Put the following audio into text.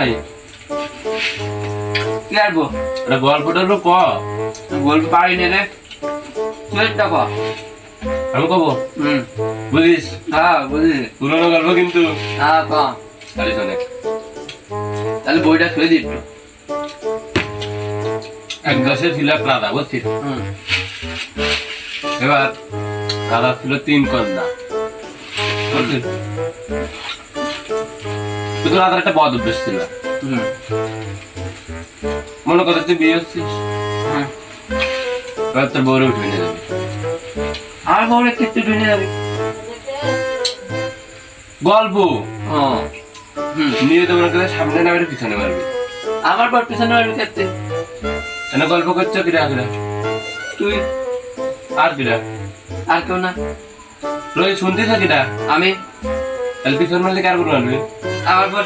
নাই কি আরবো এটা গল্পটা হলো ক বলতে পারি না রে তুই একটা কর আমি কব বুঝিস হ্যাঁ বুঝলি পুরোনো গল্প কিন্তু হ্যাঁ কর তাহলে শোনে তাহলে বইটা ছুঁয়ে দিস এক গাছে ছিল এক রাধা বুঝছিস এবার রাধা ছিল 3 কন্যা বুঝছিস কিন্তু রাধার একটা বদ অভ্যেস ছিল মনে করে তুই বিয়ে হচ্ছিস এবার তোর বউরে উঠে নিয়ে যাবি আর বউরে কিচ্ছু ঢুকে যাবি গল্প ও নিয়ে তো মনে করে সামনে না মেরে পিছনে মারবি আমার পর পিছনে মারবি ক্ষেত্রে এনে গল্প করছো কিরা কিরা তুই আর কিরা আর কেউ না রোজ শুনতে থাকিটা আমি তাহলে পিছন মারলে কার বলবি আমার পর